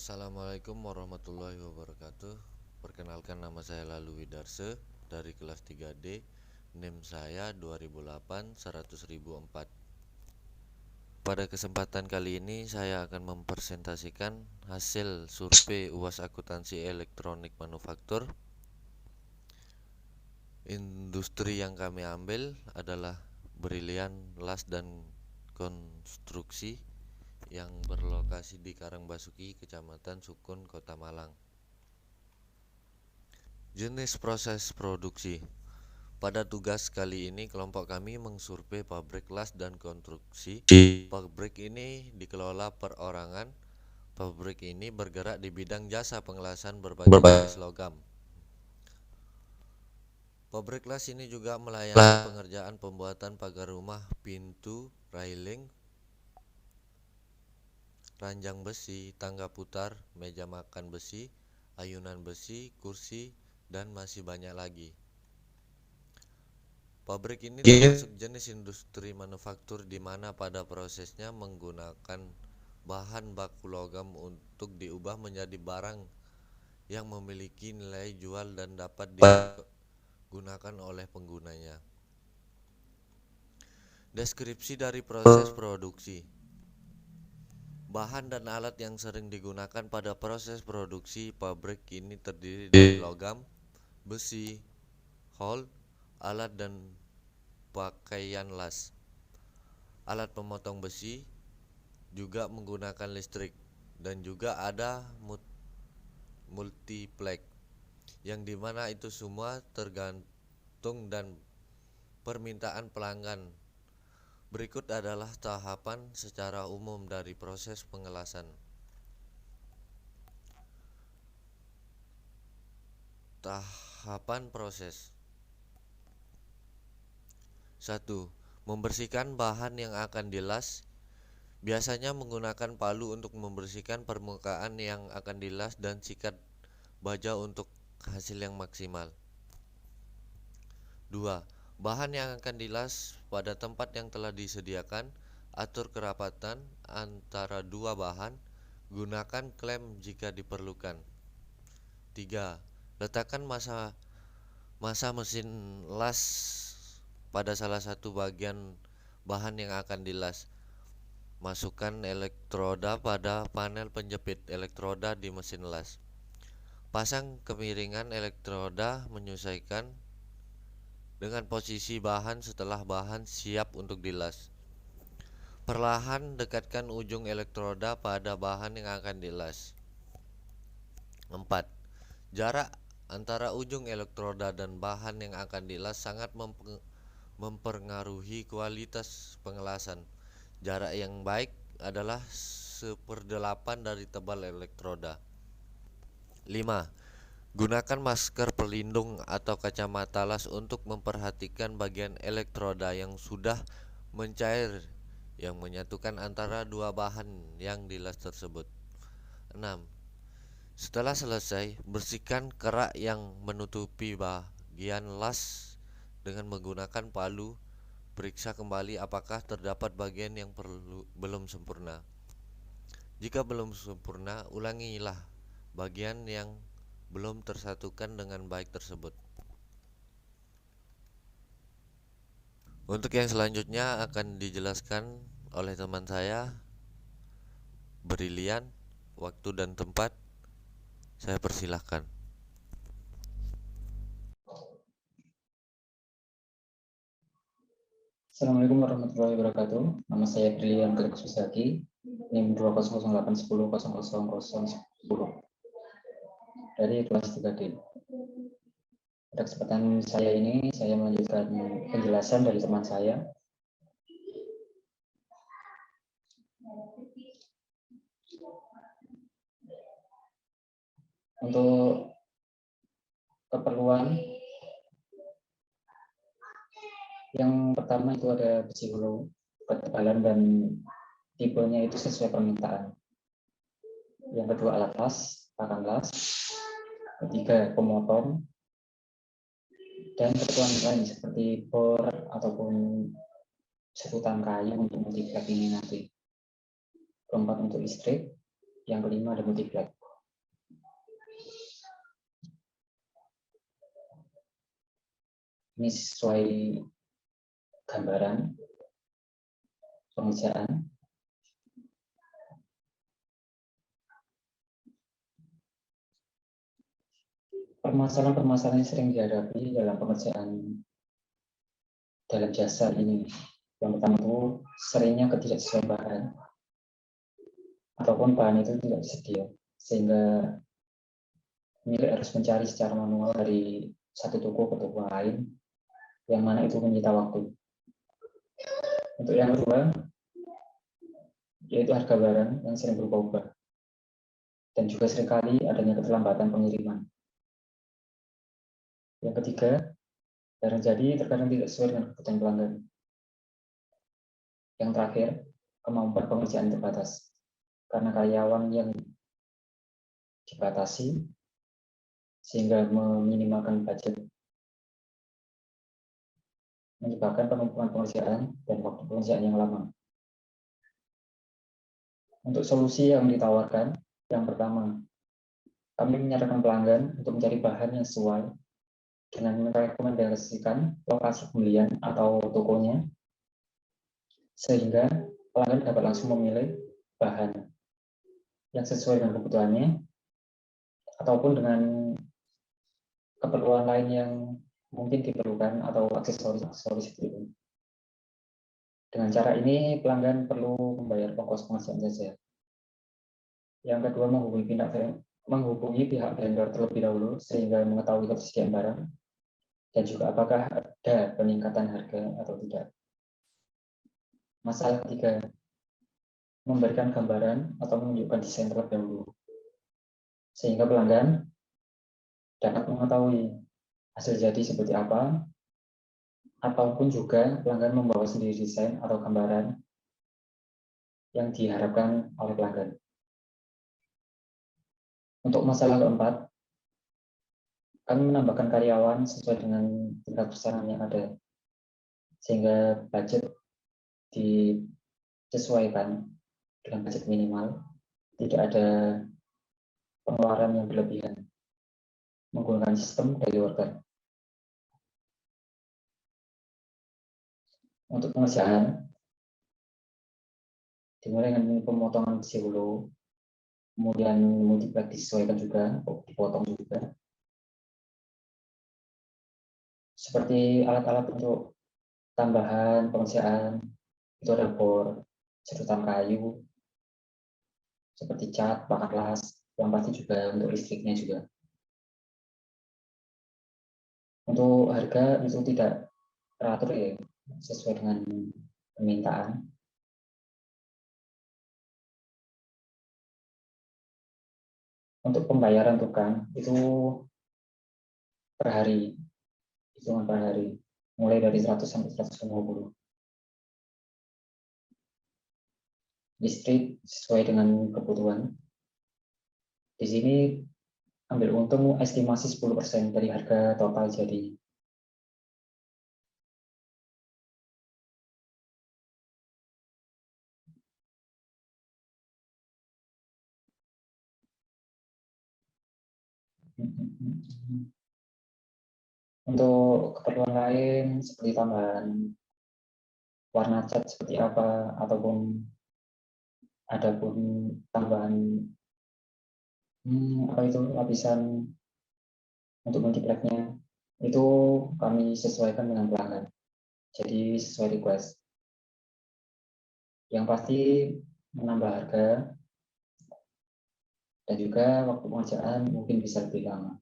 Assalamualaikum warahmatullahi wabarakatuh. Perkenalkan, nama saya Lalu Widarse dari kelas 3D. NIM saya 2008 100.004. Pada kesempatan kali ini saya akan mempresentasikan hasil survei UAS Akuntansi Elektronik Manufaktur. Industri yang kami ambil adalah Brilian Las dan Konstruksi yang berlokasi di Karangbasuki, Kecamatan Sukun, Kota Malang. Jenis proses produksi. Pada tugas kali ini kelompok kami mengsurvei pabrik las dan konstruksi. Pabrik ini dikelola perorangan. Pabrik ini bergerak di bidang jasa pengelasan berbagai jenis logam. Pabrik las ini juga melayani pengerjaan pembuatan pagar rumah, pintu, railing, ranjang besi, tangga putar, meja makan besi, ayunan besi, kursi, dan masih banyak lagi. Pabrik ini termasuk jenis industri manufaktur di mana pada prosesnya menggunakan bahan baku logam untuk diubah menjadi barang yang memiliki nilai jual dan dapat digunakan oleh penggunanya. Deskripsi dari proses produksi. Bahan dan alat yang sering digunakan pada proses produksi pabrik ini terdiri dari logam, besi, hol, alat dan pakaian las. Alat pemotong besi juga menggunakan listrik, dan juga ada multiplex, yang dimana itu semua tergantung dan permintaan pelanggan. Berikut adalah tahapan secara umum dari proses pengelasan. Tahapan proses. 1. Membersihkan bahan yang akan dilas. Biasanya menggunakan palu untuk membersihkan permukaan yang akan dilas dan sikat baja untuk hasil yang maksimal. 2. Bahan yang akan dilas pada tempat yang telah disediakan. Atur kerapatan antara dua bahan. Gunakan klem jika diperlukan. 3. Letakkan masa mesin las pada salah satu bagian bahan yang akan dilas. Masukkan elektroda pada panel penjepit elektroda di mesin las. Pasang kemiringan elektroda menyesuaikan dengan posisi bahan setelah bahan siap untuk dilas. Perlahan dekatkan ujung elektroda pada bahan yang akan dilas. 4. Jarak antara ujung elektroda dan bahan yang akan dilas sangat mempengaruhi kualitas pengelasan. Jarak yang baik adalah 1/8 dari tebal elektroda. 5. Gunakan masker pelindung atau kacamata las untuk memperhatikan bagian elektroda yang sudah mencair yang menyatukan antara dua bahan yang dilas tersebut. 6. Setelah selesai, bersihkan kerak yang menutupi bagian las dengan menggunakan palu. Periksa kembali apakah terdapat bagian yang belum sempurna. Jika belum sempurna, ulangilah bagian yang belum tersatukan dengan baik tersebut. Untuk yang selanjutnya akan dijelaskan oleh teman saya, Brilian. Waktu dan tempat saya persilahkan. Assalamualaikum warahmatullahi wabarakatuh. Nama saya Brilian Telik Susaki, NIM 20081100010 dari kelas 3D. Pada kesempatan saya ini, saya melanjutkan penjelasan dari teman saya. Untuk keperluan yang pertama itu ada besi hulu, ketebalan dan tipenya itu sesuai permintaan. Yang kedua alat las, pakan las. Ketiga pemotong, dan keperluan lain seperti bor ataupun setutan kayu untuk multiplex ini nanti. Keempat untuk listrik, Yang kelima ada multiplek. Ini sesuai gambaran pengerjaan. Permasalahan-permasalahan yang sering dihadapi dalam pengerjaan dalam jasa ini. Yang pertama itu seringnya ketidaksesuaian bahan ataupun bahan itu tidak tersedia, sehingga milik harus mencari secara manual dari satu toko ke toko lain, yang mana itu menyita waktu. Untuk yang kedua, yaitu harga barang yang sering berubah-ubah, dan juga seringkali adanya keterlambatan pengiriman. Yang ketiga, barang jadi terkadang tidak sesuai dengan kebutuhan pelanggan. Yang terakhir, kemampuan pengerjaan terbatas, karena karyawan yang dibatasi, sehingga meminimalkan budget, menyebabkan penumpukan pengerjaan dan waktu pengerjaan yang lama. Untuk solusi yang ditawarkan, yang pertama, kami menyarankan pelanggan untuk mencari bahan yang sesuai dengan merekomendasikan lokasi pembelian atau tokonya, sehingga pelanggan dapat langsung memilih bahan yang sesuai dengan kebutuhannya, ataupun dengan keperluan lain yang mungkin diperlukan atau aksesoris itu. Dengan cara ini, pelanggan perlu membayar ongkos pengerjaan saja. Yang kedua, menghubungi pihak vendor terlebih dahulu sehingga mengetahui ketersediaan barang dan juga apakah ada peningkatan harga atau tidak. Masalah ketiga, memberikan gambaran atau menunjukkan desain terlebih dahulu sehingga pelanggan dapat mengetahui hasil jadi seperti apa, ataupun juga pelanggan membawa sendiri desain atau gambaran yang diharapkan oleh pelanggan. Untuk masalah keempat, kami menambahkan karyawan sesuai dengan tingkat pesanan yang ada, sehingga budget disesuaikan dengan budget minimal, tidak ada pengeluaran yang berlebihan, menggunakan sistem daily order. Untuk pengerjaan, dimulai dengan pemotongan besi hulu, kemudian multiplek disesuaikan juga, dipotong juga. Seperti alat-alat untuk tambahan pengerjaan, itu ada bor, sedotan kayu, seperti cat, pakat las, yang pasti juga untuk listriknya juga. Untuk harga itu tidak teratur ya, sesuai dengan permintaan. Untuk pembayaran tukang itu per hari, hitungan per hari, mulai dari 100 sampai 150. Listrik sesuai dengan kebutuhan. Di sini ambil untung estimasi 10% dari harga total jadi. Untuk keperluan lain seperti tambahan warna cat seperti apa, ataupun tambahan apa itu lapisan untuk multipleknya, itu kami sesuaikan dengan pelanggan. Jadi sesuai request. Yang pasti menambah harga dan juga waktu pengerjaan mungkin bisa lebih lama.